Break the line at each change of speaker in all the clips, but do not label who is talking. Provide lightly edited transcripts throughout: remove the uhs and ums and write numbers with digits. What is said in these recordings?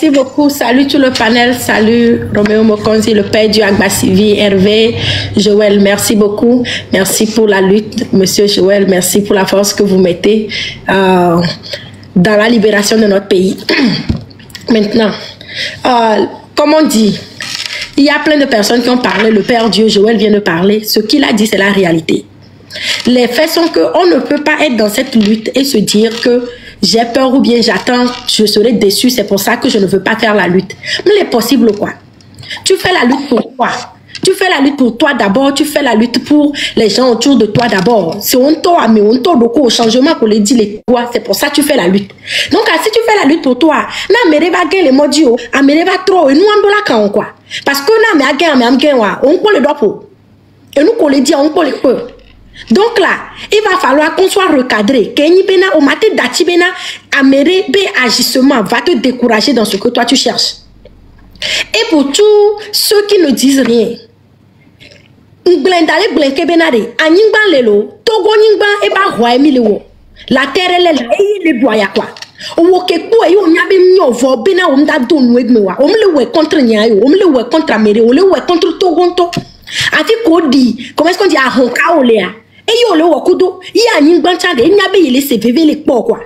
merci beaucoup. Salut tout le panel. Salut Roméo Mokonzi, le père du Agbasivi, Hervé, Joël, merci beaucoup. Merci pour la lutte, monsieur Joël. Merci pour la force que vous mettez dans la libération de notre pays. Maintenant, comme on dit, il y a plein de personnes qui ont parlé. Le père Dieu, Joël, vient de parler. Ce qu'il a dit, c'est la réalité. Les faits sont qu'on ne peut pas être dans cette lutte et se dire que j'ai peur ou bien j'attends, je serai déçu, c'est pour ça que je ne veux pas faire la lutte. Mais c'est possible quoi? Tu fais la lutte pour toi. Tu fais la lutte pour toi d'abord, tu fais la lutte pour les gens autour de toi d'abord. C'est on t'a mais on t'a beaucoup au changement pour les dire les toi, c'est pour ça que tu fais la lutte. Donc si tu fais la lutte pour toi, na mere va gagner les modio, a mere va trop et nous on doit la quand quoi. Parce que na me a gagner on peut le doigt pour. Et nous qu'on les dit on peut les peu. Donc là, il va falloir qu'on soit recadré. Kenyi bena, au matin dati bena, amere be agissement va te décourager dans ce que toi tu cherches. Et pour tous ceux qui ne disent rien, nglendale blenke benade, anyingban lelo, togo nyingban eba roi emilewo. La terre elle est là, et il est boya quoi. Owoke po e yo nyabe mnyo vo bena omda donu egmewa. Omlewe contre nyayo, omlewe contre amere, omlewe contre togonto. Ati kodi, comment est-ce qu'on dit à honka olea? Et yo le wakudo, il y a une banchade, il n'y a pas les CVV les porcs quoi.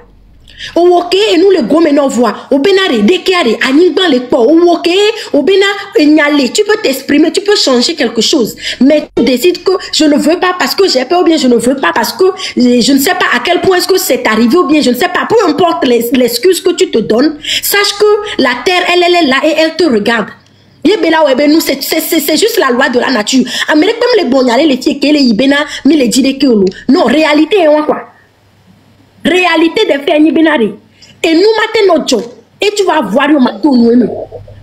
Au woke et nous le goméno voix, au benare, déclaré, à n'imban les porcs, au woke, au bena, nyale, tu peux t'exprimer, tu peux changer quelque chose. Mais tu décides que je ne veux pas parce que j'ai peur ou bien je ne veux pas parce que je ne sais pas à quel point est-ce que c'est arrivé ou bien je ne sais pas, peu importe l'excuse que tu te donnes, sache que la terre, elle est là et elle te regarde. C'est juste la loi de la nature. Amérique comme les bons les filles les ibena mais les dire que non réalité est quoi? Réalité des faits ni benari. Et nous matin notre job et tu vas voir au matin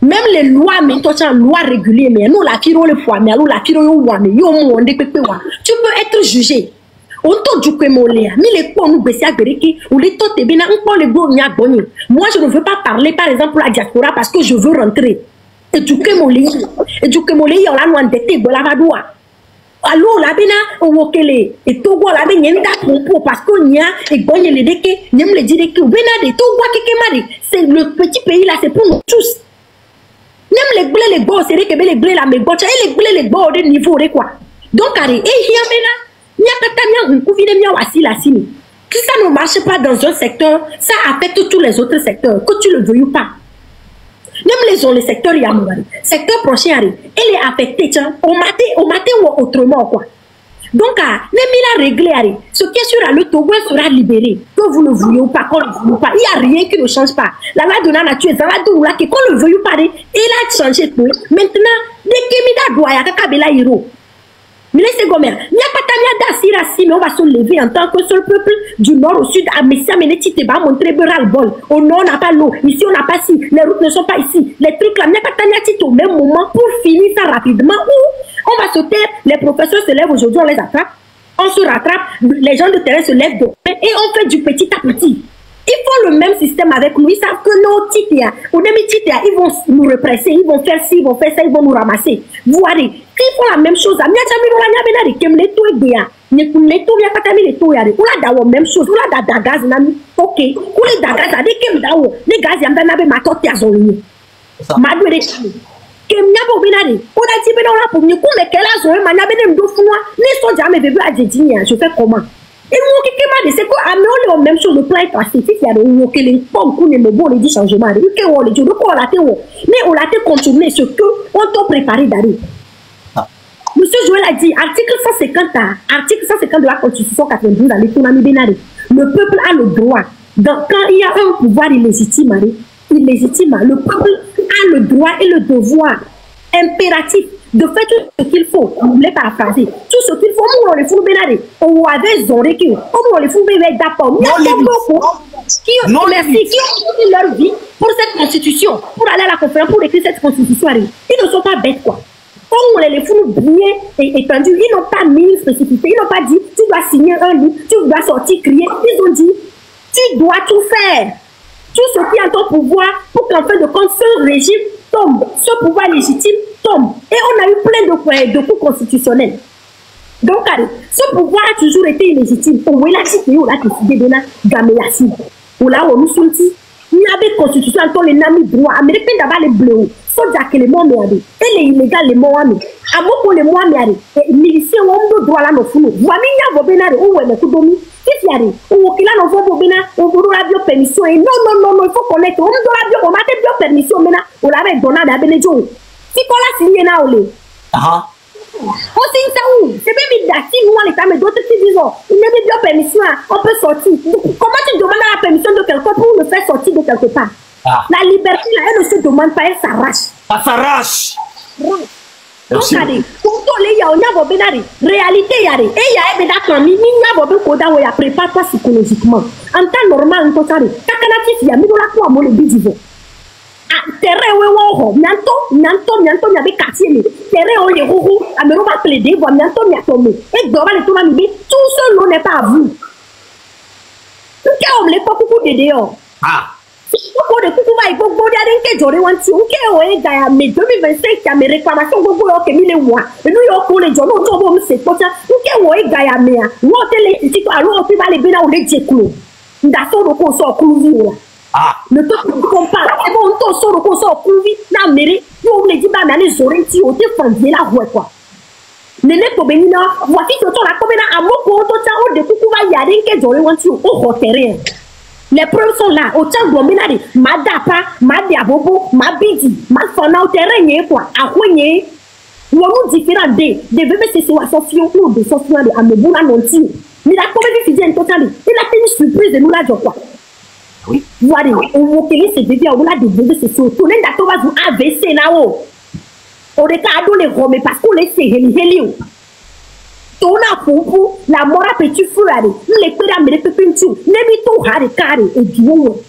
même les lois mais toi tu as loi régulière mais nous la firo le fois mais nous la firo yo wa mais yo mo onde pepe wa. Tu peux être jugé. On te dit que molé mais les quoi nous baisser à bereki ou les tote bena on prend les go nya boni. Moi je ne veux pas parler par exemple pour la diaspora parce que je veux rentrer. Et du que molé, on l'a loin de te la vadoua. Alors la bena wokele et togo la bena yenda pour parce que nya et bonne les deke nem le dire que bena de togo keke c'est le petit pays là c'est pour nous tous. Nem les blés les beaux c'est que les blés là mais bocha et les blés les beaux de niveau de quoi. Donc allez et hier bena nya kata nya kuvide nya wasi la sini. Si ça ne marche pas dans un secteur, ça affecte tous les autres secteurs que tu le veuilles ou pas. Même les secteurs secteur prochain elle est affectée au matin ou autrement quoi. Donc même il a réglé ce qui est sur le Togo sera libéré que vous le vouliez ou pas, qu'on le veuille ou pas, il n'y a rien qui ne change pas. La loi de la nature est là que qu'on le veuille ou pas, il a changé tout. Maintenant dès que doit y a kabela hiro. Mais laissez gommer, il n'y a pas mais on va se lever en tant que seul peuple du nord au sud à Messia Menetite va montrer le bol. Au nord on n'a pas l'eau, ici on n'a pas si, les routes ne sont pas ici, les trucs là, il n'y a pas au même moment pour finir ça rapidement ou on va se taire, les professeurs se lèvent aujourd'hui, on les attrape, on se rattrape, les gens de terrain se lèvent et on fait du petit à petit. Ils font le même système avec nous. Ils savent que nos titia, ou des titia, ils vont nous represser, ils vont faire ci, ils vont faire ça, ils vont nous ramasser. Vous voyez, ils font la même chose. Même chose. Ok. Les gaz, les gaz, il y a ma tante à zone. Ma douée que m'yabo binari, on a dit ben on a pour nous qu'on est quelle zone, ma n'a ben deux fois, les soldats me bébé à Dédigné, je fais comment? Et moi qui m'a dit c'est quoi on même chose le plan est passé si il y a des que les pommes qu'on est le bon les dit changement de que on les dit donc on l'a fait mais on l'a fait continuer ce que on t'a préparé d'aller. Monsieur Joël a dit article 150 de la Constitution 92 dans l'économie bénari. Le peuple a le droit quand il y a un pouvoir illégitime, le peuple a le droit et le devoir impératif de faire tout ce qu'il faut. Vous voulez paraphraser tout ce qu'il faut. Nous on les fout bénaré. On avait zoré qui on les fout bénaré d'accord. Qui ont donné leur vie pour cette constitution, pour aller à la conférence, pour écrire cette constitution. Ils ne sont pas bêtes quoi. On les fout bien étendus. Ils n'ont pas mis une spécificité. Ils n'ont pas dit tu dois signer un livre, tu dois sortir crier. Ils ont dit tu dois tout faire. Tout ce qui est en ton pouvoir pour qu'en fin de compte ce régime tombe, ce pouvoir légitime tombe. Et on a eu plein de coups constitutionnels. Donc, ce pouvoir a toujours été illégitime. On voit là, si on a décidé de la gamélassie. On l'a on nous Niabe constitution to les nami droit américain d'abord les bleus soja que les mois et les illégal les mois amoko les mois et miliciens ont droit là no funu vomi nya bobenare ou le kudomi si yari ou kila no fo bobena ou buru la bio permission et non il faut connaître on doit bio mate bio permission mena ou la avec donada abenejo si kola signé na ole
aha
aussi ça où c'est même dati nous les femmes d'autres qui disent il n'y a pas de permission on peut sortir comment tu demandes la permission de quelqu'un pour le faire sortir de quelque part la liberté là elle ne se demande pas elle s'arrache donc allez pour toi les ya on y a benari réalité yari et ya ebe d'accord mi nya bobe koda wo ya prépare toi psychologiquement en temps normal on tari takanati ya mi do la ko amole bidivo terrain we wo nyanto nyabe quartier ni terrain on les roux amero va plaider voir nyanto et doit le tout mi tout seul on n'est pas à vous on les pas beaucoup de dehors beaucoup de coucou va il faut bodia den ke jore wanti on ke o e gaya me 2025 ya me réclamation gogo o ke mi le wa e nu yo ko le jolo to bo mi se pocha on ke o e gaya me a wo tele ti to alo o fi ba le bina o le jeklo nda so do ko so kuluvi la ne te compare c'est bon to so do ko so kuluvi na mere yo le di ba na le zorenti o te fandi la roi quoi nene to benina voici to la ko bena amoko to ta o de kuku va ya den ke jore wanti o ho terrain. Les preuves sont là. Au temps dominari, ma dapa, ma diabobo, ma bidi, ma fana au terrain quoi. A quoi nous différents des VVCC ou associations ou des associations de Ameboula non-tir. Mais la comédie fidèle totale, il a fait une surprise de nous là, je crois. Oui. Voilà, on va créer ces bébés au delà des VVCC. Tout le monde va vous AVC là-haut. On est à donner Rome parce qu'on laisse Hélio. Tona pupu la mora petit feu ale le pera mere pepintu nebi to hare kare et judo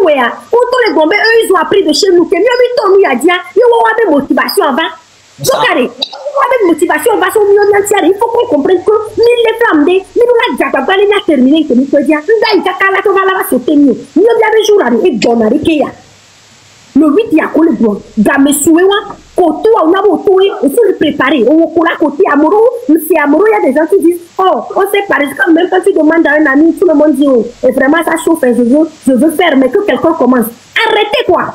wea auto les gombe eux ils ont appris de chez nous que mieux to nous ya dia yo wa be motivation avant donc allez avec motivation va son mieux entière il faut qu'on comprenne que ni les flammes de ni la jaba bale na terminer que nous peut dire nda ikakala to va la sauter mieux bien des jours et donner que ya le 8 ya ko le bon game souewa koto on a beau il faut le préparer on cola côté amoro c'est amoro il y a des gens qui disent oh on sait par exemple même quand tu demandes à un ami tout le monde dit oh et vraiment ça chauffe je veux faire mais que quelqu'un commence arrêtez quoi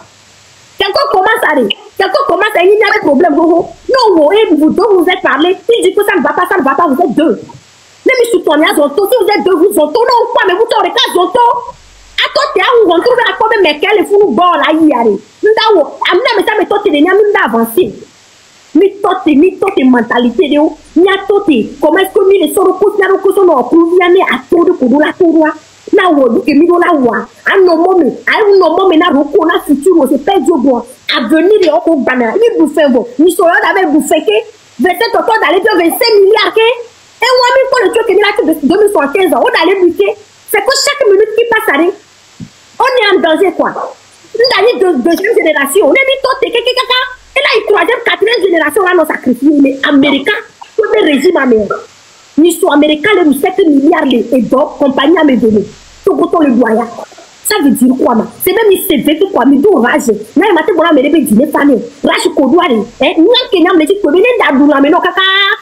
quelqu'un commence à aller quelqu'un commence à il y a des problèmes non et vous deux vous êtes parlé il dit que ça ne va pas vous êtes deux même si tu as zonto si vous êtes deux vous zonto non quoi mais vous t'aurez qu'à zonto attends t'es où on trouve la comme mais quel est fou bon là y aller ndawo amna mais ça me tote de nyami nda avancer mi tote mentalité de o nya tote comment est-ce que mi le soro ko na ko so no provia ne atodo ko do la towa na wo du ke mi do la wa an no moment na roko na futur c'est pas dio bon avenir de ko bana mi bu fe bon mi so yo da be bu fe ke verset toto d'aller de 25 milliards ke et wa mi ko le tio ke ni la de 2075 on d'aller buter c'est que chaque minute qui passe on est en danger quoi. Nous avons deuxième génération. On est mis tout et là, il troisième, quatrième génération, là, nous sacrifions les Américains, tout le régime américain. Nous sommes Américains, les 7 milliards et d'autres compagnies à me donner. Tout le doyen. Ça veut dire quoi, ma? C'est même il s'est vécu quoi, mais d'où rage. Là, il m'a dit, voilà, mais les dîner famille. Rage Kodouari. Nous, qui n'a pas dit que venez d'Adoula, mais non, kaka,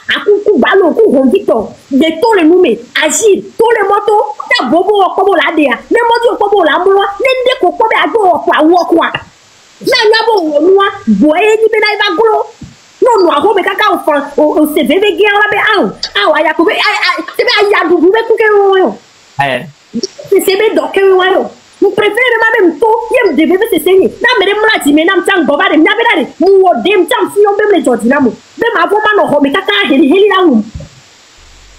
à coup, ballon, coup, rondito. De tous les nommés, agir, tous les motos, ta bobo, comme on l'a dit, les motos, comme on l'a dit, les décos, comme on l'a dit, quoi. Là, il y a bon, moi, voyez, il y a un gros. Non, nous, mais kaka, on s'est vécu, guerre là, ah, ouais, c'est bien, il y a du boubé, c'est bien, donc, vous préférez même tout, il me devait se saigner. N'a mais moi dit mais n'a m'tang goba de n'abelare. Moi dem t'am si on même les ordinamo. Même avant ma mais kaka heli la ou.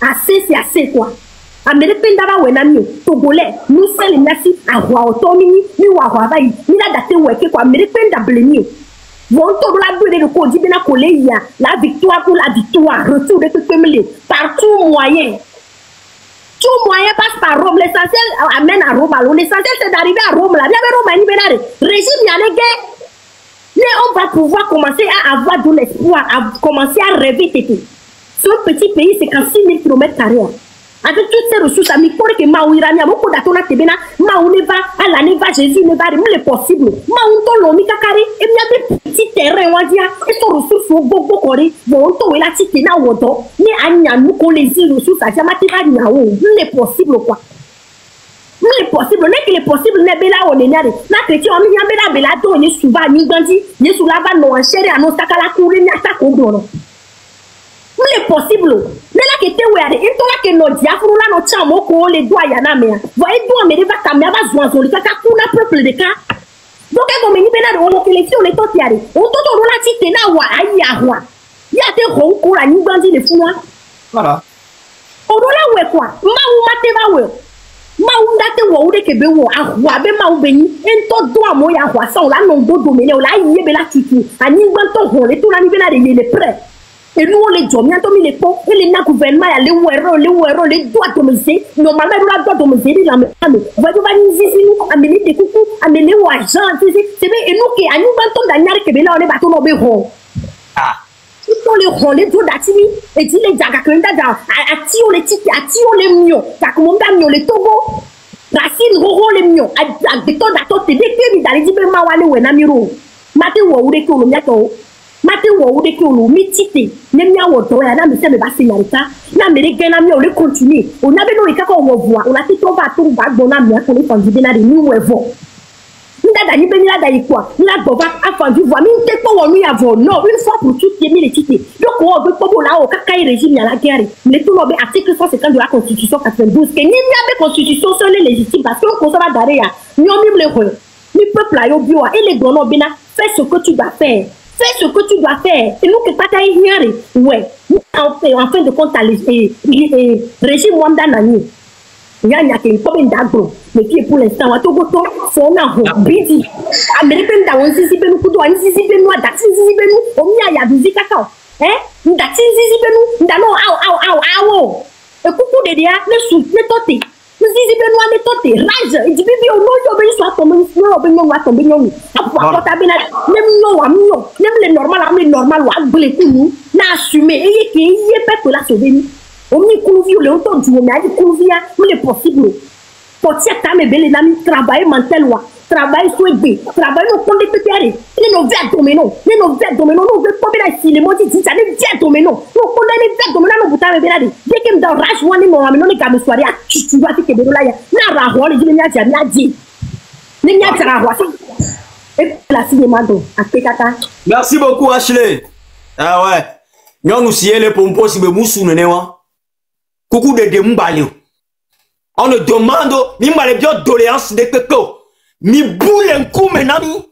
Assez c'est assez quoi. Américain d'aba wenami togolais nous sommes nasi à roi automini ni wa roi vai ni la date ouais quoi américain d'ablenio. Bon tout la deux de ko dit bena collé ya la victoire pour la victoire retour de tout famille partout moyen. Tout moyen passe par Rome. L'essentiel amène à Rome. L'essentiel c'est d'arriver à Rome. Là, bien Rome, régime, il y a les guerres. Mais on va pouvoir commencer à avoir de l'espoir, à commencer à rêver. Ce petit pays, c'est qu'en 6000 km². Avec toutes ces ressources, à mi que Maouirani, à beaucoup d'atona tebena, Maouneva, à la neva, Jésus ne va rien possible. Maounto lomi kakari, et il y a des petits terrains, on va dire, et son ressources au bobo kori, bon, to et la titena wodo, mais à nous qu'on les ressources à Diamativa Niao, n'est possible quoi. Mais possible, n'est qu'il est possible, n'est pas là, on est là. La chrétien, on y a bien la belle, on est souvent, ni grandi, ni sous la vanne, non, chérie, à nos sacs à la cour, ni à ta cour. Mais possible, mais là que tu es, et toi que nos diaphragmes, là, nos chamons, les doigts, y en a, mais, voyez, toi, mais les vacances, mais va zoiseau, les caca, pour la peuple de cas. Donc, quand on me dit, on a élection, on est tous tiarés. On t'entend, on a dit, là, wa, aïe, à roi. Il y a des ronds, on a ni grandi, les fous, là. Voilà. On a là, ouais, quoi. Ma ou ma te va, ouais. Ma ou date, wa, ou de kebe, wa, à roi, ben, ma ou béni. En tout droit, moi, ya roi, ça, on l'a non, do, dominé, on l'a, y est, la titi. À ni grand, on les tout, là, ni ben, là, les prêts. Et nous, on les jomme, on les ponts, et les gouvernements, les ouéros, les doigts domicile. Normalement, on doit domicile, la même. Voyez, on va nous dire, nous, amener des coucous, amener aux agents, c'est vrai, et nous, qui a nous, bâtons d'agnard, qui est là, on est bâtons, on est rond. Ah. Ils les ronds, les doigts d'atimi, et dit les jagakenda, à tio les tickets, à tio les mions, takumunda mions, les togo, racine, roro les mions, à des tonnes d'attente, des détenus, dans les dibes mawale, ou un amiro. Maté ou des colons, Mate wo de kulu mitite nemia wo to ya na me se me ba se yarita na me de na mi o le continue o na be no ika ko wo voa o la ti to ba to ba gbo na mi a ko le fan di na de ni wo evo nda da ni be ni la da ikwa la gbo ba afan di voa mi te ko wo nu ya vo no une fois pour toutes mi le tite donc o be ko bo la o kaka régime ya la guerre le to no be article 150 de la constitution 92 que ni mi a be constitution sur les légitimes parce que on va daré ya nyomi le ko ni peuple a yo bio et les gono bina fais ce que tu dois faire. Fais ce que tu dois faire. Et nous qui pas ignorer. Ouais. En fin de compte, régime Wanda Nani. Il y a qui est comme d'agro. Mais qui est pour l'instant, on a tout goto. Son nom, Bidi. Américain d'Awan Sisi Benou, Kudo, Sisi Benou, Daxi Sisi Benou, Omia Yabuzi Kakao. Hein? Daxi Sisi Benou, Dano, Ao. Et coucou de dia, le sou, le toté. Sisi Benou a toté. Rage. Et dit, bibi, on nous obéit soit tombé, on va tomber, on même les normal ou agblé pour nous n'a assumé et qui est peuple la sauver nous on y couvre le autant du mais il couvre mais est possible pour tiens ta me belle nami travailler mental ou travailler sur B travailler au compte de terre les nos verts dominants nous veut pas bien ici les mots dit ça les verts dominants nous on les verts dominants nous bouta me belle dès que dans rage one non on les gamme soirée tu vas te que là na ra ho les dit ni nya tira ho
merci beaucoup, Ashley. Ah ouais. Nous sommes les pompos si nous sommes coucou de Dembalio. On nous demande, mi mal bien doléance de Keko. Mi boule un coup, menami.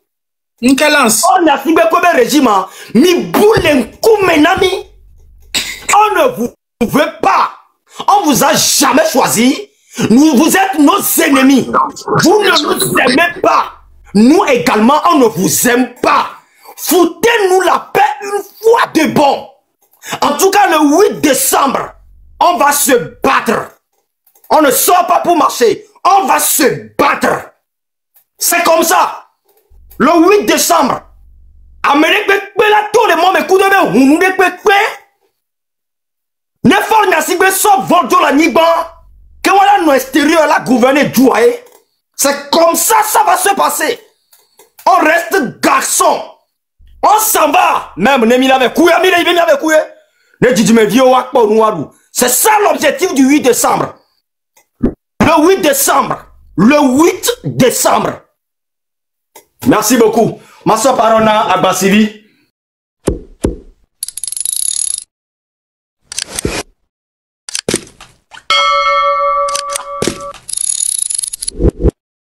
On a fait comme un régime. Mi boule un coup, menami. On ne vous veut pas. On vous a jamais choisi. Vous êtes nos ennemis. Vous ne nous aimez pas. Nous également, on ne vous aime pas. Foutez-nous la paix une fois de bon. En tout cas, le 8 décembre, on va se battre. On ne sort pas pour marcher. On va se battre. C'est comme ça. Le 8 décembre, Amérique, tout le monde me coupe de ne faut pas sauf Voldo la Niban. Que voilà, nos extérieurs, la gouverner douaye. C'est comme ça, ça va se passer. On reste garçon. On s'en va. Même Nemi l'avait couillé, il vient avec couillé. C'est ça l'objectif du 8 décembre. Le 8 décembre. Le 8 décembre. Merci beaucoup. Ma soeur Parona Abbasivi.